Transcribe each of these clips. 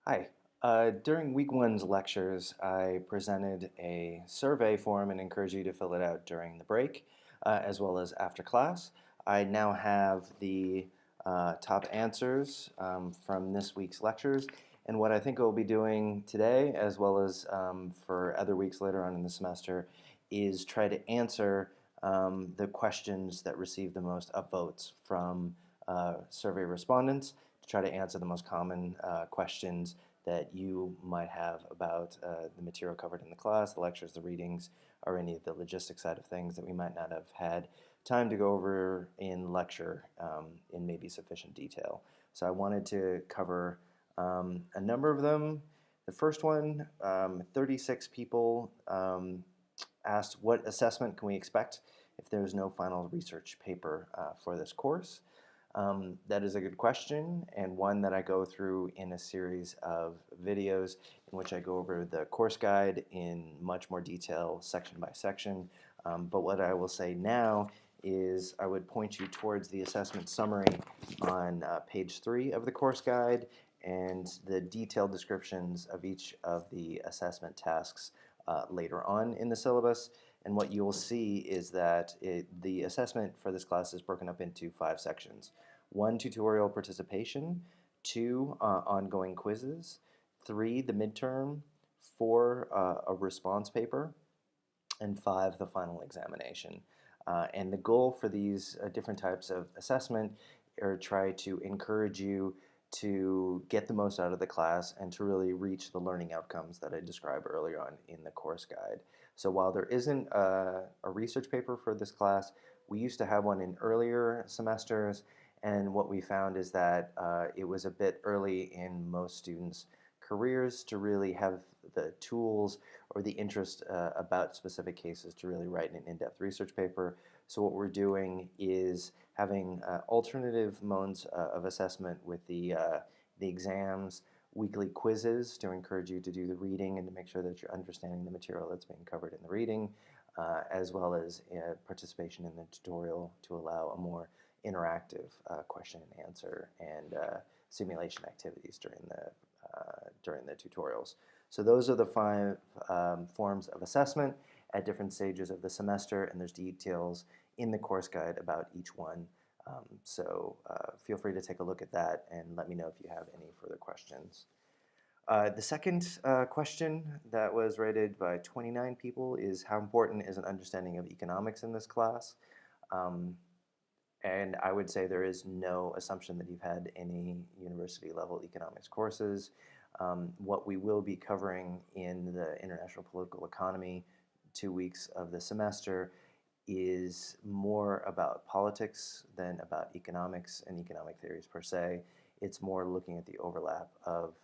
Hi. During week one's lectures, I presented a survey form and encourage you to fill it out during the break, as well as after class. I now have the top answers from this week's lectures, and what I think I'll be doing today, as well as for other weeks later on in the semester, is try to answer the questions that receive the most upvotes from survey respondents to try to answer the most common questions that you might have about the material covered in the class, the lectures, the readings, or any of the logistics side of things that we might not have had time to go over in lecture in maybe sufficient detail. So I wanted to cover a number of them. The first one, 36 people asked what assessment can we expect if there's no final research paper for this course. That is a good question, and one that I go through in a series of videos in which I go over the course guide in much more detail, section by section. But what I will say now is I would point you towards the assessment summary on page 3 of the course guide and the detailed descriptions of each of the assessment tasks later on in the syllabus. And what you will see is that the assessment for this class is broken up into 5 sections. 1, tutorial participation, 2, ongoing quizzes, 3, the midterm, 4, a response paper, and 5, the final examination. And the goal for these different types of assessment are try to encourage you to get the most out of the class and to really reach the learning outcomes that I described earlier on in the course guide. So while there isn't a research paper for this class, we used to have one in earlier semesters, and what we found is that it was a bit early in most students' careers to really have the tools or the interest about specific cases to really write an in-depth research paper. So what we're doing is having alternative modes of assessment with the exams, weekly quizzes to encourage you to do the reading and to make sure that you're understanding the material that's being covered in the reading, as well as participation in the tutorial to allow a more interactive question and answer and simulation activities during the tutorials. So those are the 5 forms of assessment at different stages of the semester, and there's details in the course guide about each one. So feel free to take a look at that and let me know if you have any further questions. The second question that was rated by 29 people is how important is an understanding of economics in this class? And I would say there is no assumption that you've had any university level economics courses. What we will be covering in the international political economy 2 weeks of the semester is more about politics than about economics and economic theories per se. It's more looking at the overlap of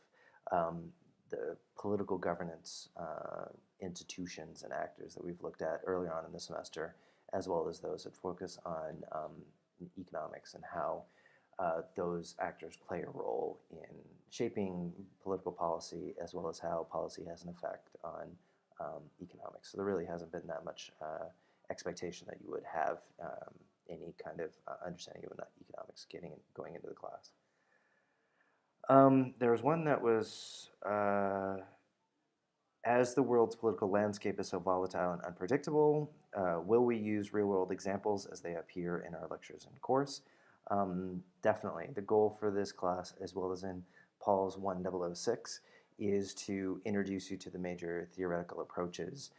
the political governance institutions and actors that we've looked at earlier on in the semester, as well as those that focus on economics and how those actors play a role in shaping political policy, as well as how policy has an effect on economics. So there really hasn't been that much expectation that you would have any kind of understanding of economics going into the class. There was one that was, as the world's political landscape is so volatile and unpredictable, will we use real-world examples as they appear in our lectures and course? Definitely. The goal for this class, as well as in Paul's 1006, is to introduce you to the major theoretical approaches,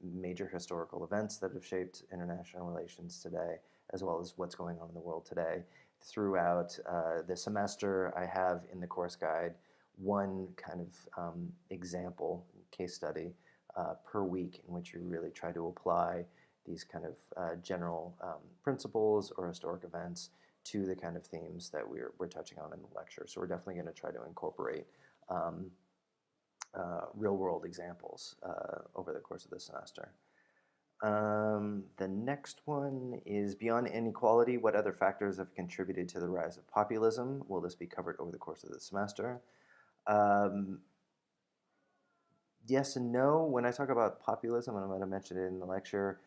major historical events that have shaped international relations today, as well as what's going on in the world today. Throughout the semester, I have in the course guide one kind of example case study per week in which you really try to apply these kind of general principles or historic events to the kind of themes that we're touching on in the lecture. So we're definitely going to try to incorporate real-world examples over the course of the semester. The next one is beyond inequality, what other factors have contributed to the rise of populism? Will this be covered over the course of the semester? Yes and no. When I talk about populism, and I'm going to mention it in the lecture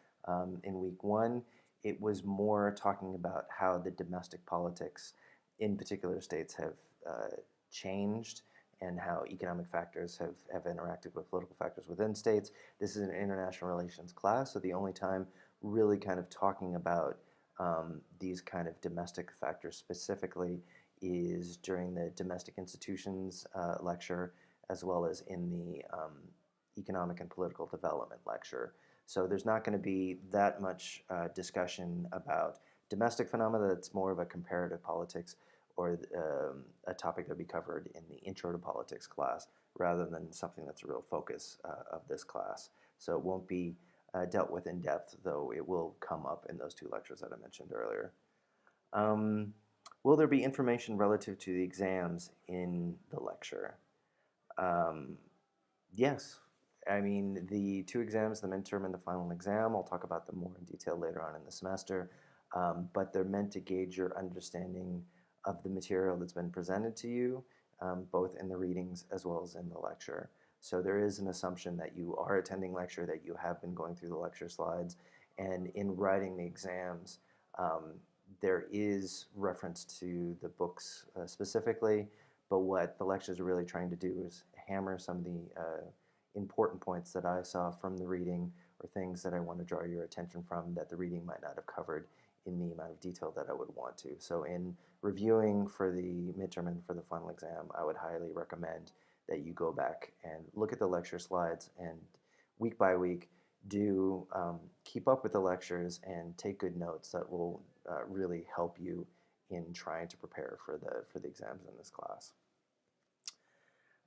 in week 1, it was more talking about how the domestic politics in particular states have changed and how economic factors have interacted with political factors within states. This is an international relations class, so the only time really kind of talking about these kind of domestic factors specifically is during the domestic institutions lecture, as well as in the economic and political development lecture. So there's not going to be that much discussion about domestic phenomena. That's more of a comparative politics or a topic that will be covered in the Intro to Politics class rather than something that's a real focus of this class. So it won't be dealt with in depth, though it will come up in those two lectures that I mentioned earlier. Will there be information relative to the exams in the lecture? Yes. I mean, the two exams, the midterm and the final exam, I'll talk about them more in detail later on in the semester, but they're meant to gauge your understanding of the material that's been presented to you, both in the readings as well as in the lecture. So there is an assumption that you are attending lecture, that you have been going through the lecture slides, and in writing the exams, there is reference to the books specifically, but what the lectures are really trying to do is hammer some of the important points that I saw from the reading or things that I want to draw your attention from that the reading might not have covered in the amount of detail that I would want to. So in reviewing for the midterm and for the final exam, I would highly recommend that you go back and look at the lecture slides and week by week do keep up with the lectures and take good notes that will really help you in trying to prepare for the exams in this class.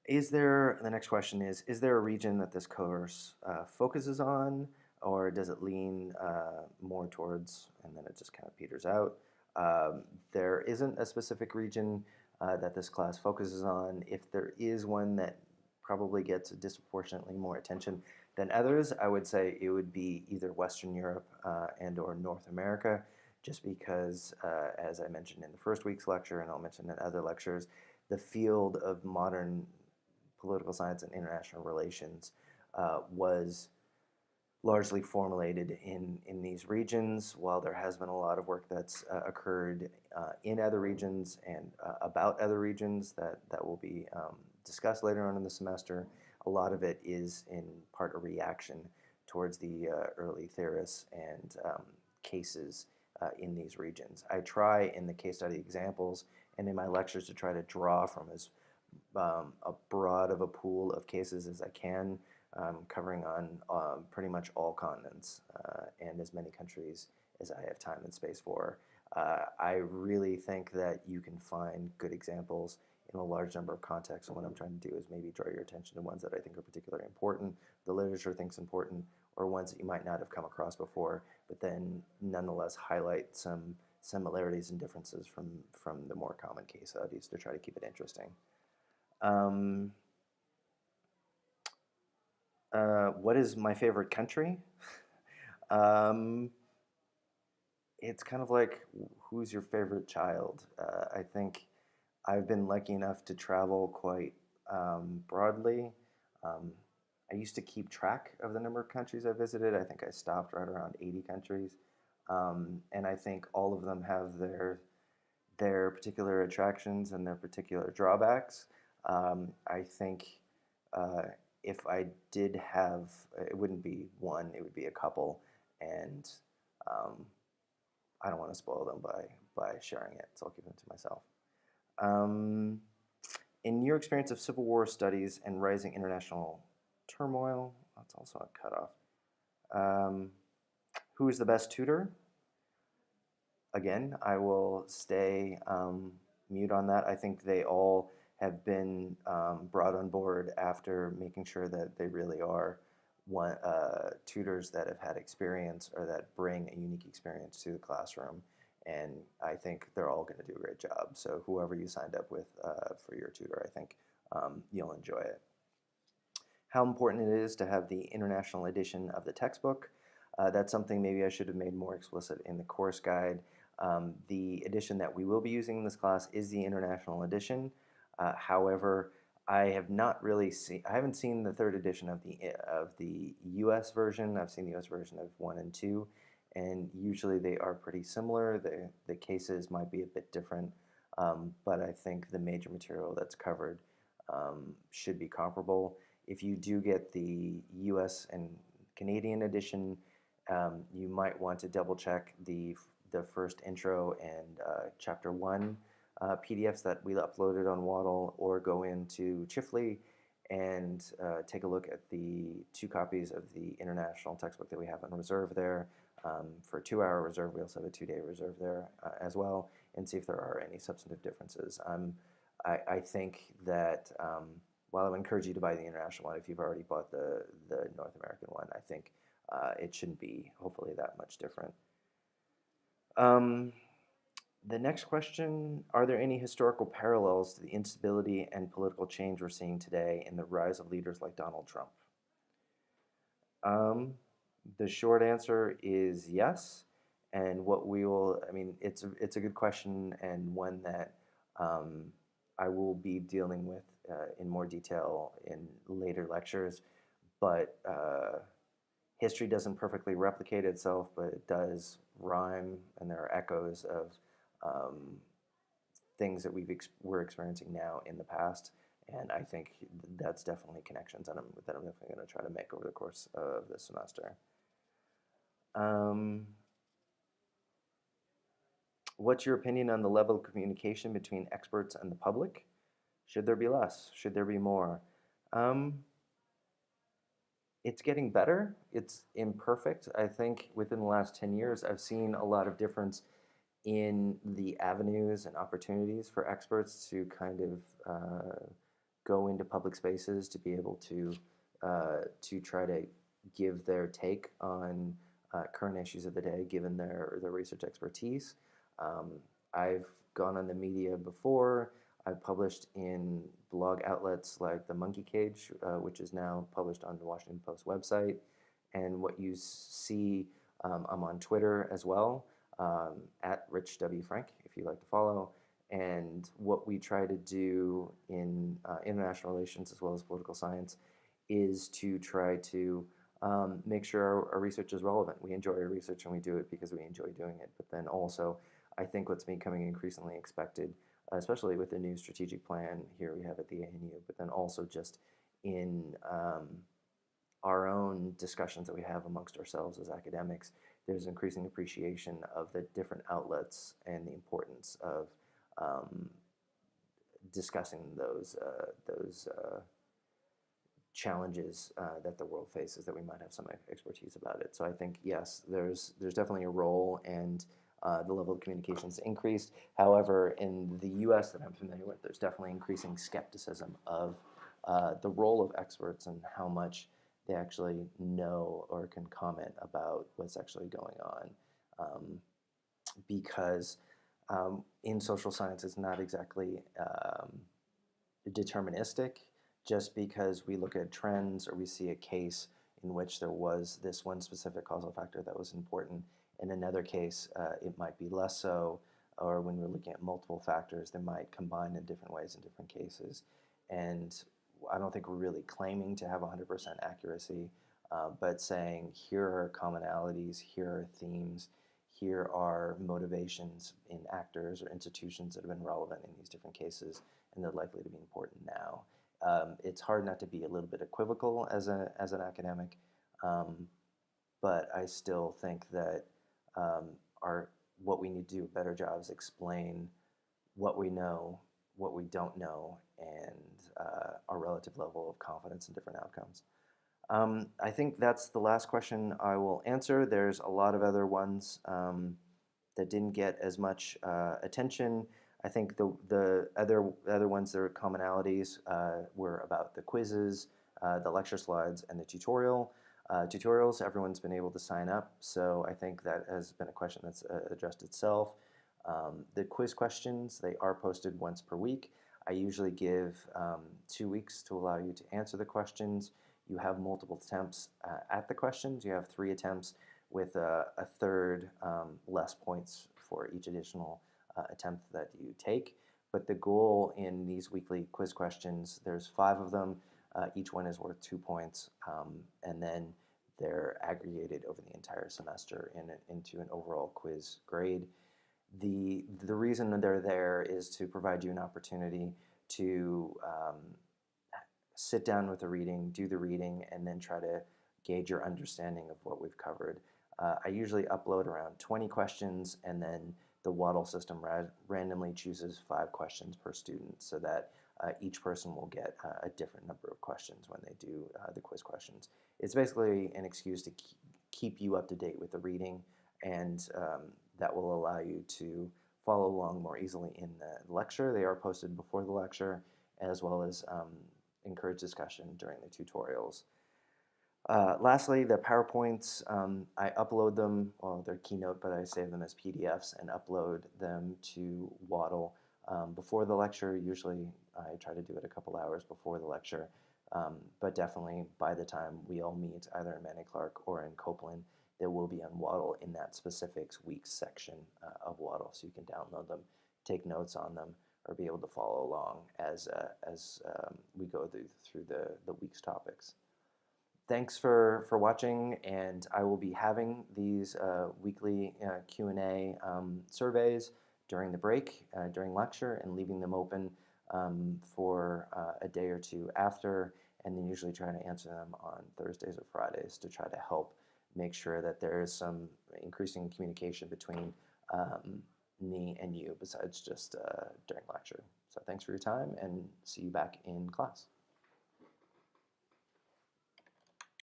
The next question is there a region that this course focuses on, or does it lean more towards, and then it just kind of peters out? There isn't a specific region that this class focuses on. If there is one that probably gets disproportionately more attention than others, I would say it would be either Western Europe and or North America, just because, as I mentioned in the first week's lecture, and I'll mention in other lectures, the field of modern political science and international relations was largely formulated in these regions, while there has been a lot of work that's occurred in other regions and about other regions that will be discussed later on in the semester. A lot of it is in part a reaction towards the early theorists and cases in these regions. I try in the case study examples and in my lectures to try to draw from as a broad of a pool of cases as I can, covering on pretty much all continents and as many countries as I have time and space for. I really think that you can find good examples in a large number of contexts, and what I'm trying to do is maybe draw your attention to ones that I think are particularly important, the literature thinks important, or ones that you might not have come across before, but then nonetheless highlight some similarities and differences from the more common case studies to try to keep it interesting. What is my favorite country? It's kind of like who's your favorite child? I think I've been lucky enough to travel quite broadly. I used to keep track of the number of countries I visited. I think I stopped right around 80 countries. And I think all of them have their particular attractions and their particular drawbacks. I think if I did have, it wouldn't be one, it would be a couple, and I don't want to spoil them by sharing it, so I'll keep them to myself. In your experience of Civil War studies and rising international turmoil, that's also a cutoff. Who is the best tutor? Again, I will stay mute on that. I think they all have been brought on board after making sure that they really are tutors that have had experience or that bring a unique experience to the classroom. And I think they're all going to do a great job. So whoever you signed up with for your tutor, I think you'll enjoy it. How important it is to have the international edition of the textbook. That's something maybe I should have made more explicit in the course guide. The edition that we will be using in this class is the international edition. However, I haven't seen the third edition of the U.S. version. I've seen the U.S. version of 1 and 2, and usually they are pretty similar. The cases might be a bit different, but I think the major material that's covered should be comparable. If you do get the US and Canadian edition, you might want to double check the first intro and chapter 1 PDFs that we uploaded on Waddle, or go into Chifley and take a look at the 2 copies of the international textbook that we have on reserve there. For a 2-hour reserve, we also have a 2-day reserve there as well, and see if there are any substantive differences. I think that while I would encourage you to buy the international one, if you've already bought the North American one, I think it shouldn't be, hopefully, that much different. The next question, are there any historical parallels to the instability and political change we're seeing today in the rise of leaders like Donald Trump? The short answer is yes. And what we will, I mean, it's a good question, and one that I will be dealing with in more detail in later lectures. But history doesn't perfectly replicate itself, but it does rhyme, and there are echoes of things that we're experiencing now in the past. And I think that's definitely connections that I'm definitely going to try to make over the course of this semester. What's your opinion on the level of communication between experts and the public? Should there be less? Should there be more? It's getting better. It's imperfect. I think within the last 10 years, I've seen a lot of difference in the avenues and opportunities for experts to kind of go into public spaces, to be able to try to give their take on current issues of the day, given their research expertise. I've gone on the media before. I've published in blog outlets like the Monkey Cage, which is now published on the Washington Post website. And what you see, I'm on Twitter as well, at Rich W. Frank, if you'd like to follow. And what we try to do in international relations as well as political science is to try to make sure our research is relevant. We enjoy our research, and we do it because we enjoy doing it. But then also, I think what's becoming increasingly expected, especially with the new strategic plan here we have at the ANU, but then also just in our own discussions that we have amongst ourselves as academics, there's increasing appreciation of the different outlets and the importance of discussing those challenges that the world faces, that we might have some expertise about it. So I think, yes, there's definitely a role, and the level of communication has increased. However, in the US that I'm familiar with, there's definitely increasing skepticism of the role of experts and how much they actually know or can comment about what's actually going on. Because in social science, it's not exactly deterministic. Just because we look at trends or we see a case in which there was this one specific causal factor that was important, in another case it might be less so, or when we're looking at multiple factors, they might combine in different ways in different cases. And I don't think we're really claiming to have 100% accuracy, but saying here are commonalities, here are themes, here are motivations in actors or institutions that have been relevant in these different cases, and they're likely to be important now. It's hard not to be a little bit equivocal as an academic, but I still think that what we need to do a better job is explain what we know, what we don't know, and our relative level of confidence in different outcomes. I think that's the last question I will answer. There's a lot of other ones that didn't get as much attention. I think the other ones that are commonalities were about the quizzes, the lecture slides, and the tutorials. Everyone's been able to sign up, so I think that has been a question that's addressed itself. The quiz questions, they are posted once per week. I usually give 2 weeks to allow you to answer the questions. You have multiple attempts at the questions. You have 3 attempts with a third less points for each additional attempt that you take. But the goal in these weekly quiz questions, there's 5 of them. Each one is worth 2 points, and then they're aggregated over the entire semester into an overall quiz grade. The reason they're there is to provide you an opportunity to sit down with the reading, do the reading, and then try to gauge your understanding of what we've covered. I usually upload around 20 questions, and then the Waddle system randomly chooses 5 questions per student so that each person will get a different number of questions when they do the quiz questions. It's basically an excuse to keep you up to date with the reading, and that will allow you to follow along more easily in the lecture. They are posted before the lecture, as well as encourage discussion during the tutorials. Lastly, the PowerPoints, I upload them, well, they're Keynote, but I save them as PDFs and upload them to Waddle before the lecture. Usually I try to do it a couple hours before the lecture, but definitely by the time we all meet, either in Manny Clark or in Copeland, they will be on Waddle in that specific week's section of Waddle, so you can download them, take notes on them, or be able to follow along as we go through the week's topics. Thanks for watching, and I will be having these weekly Q&A surveys during the break, during lecture, and leaving them open for a day or two after, and then usually trying to answer them on Thursdays or Fridays to try to help make sure that there is some increasing communication between me and you besides just during lecture. So thanks for your time, and see you back in class.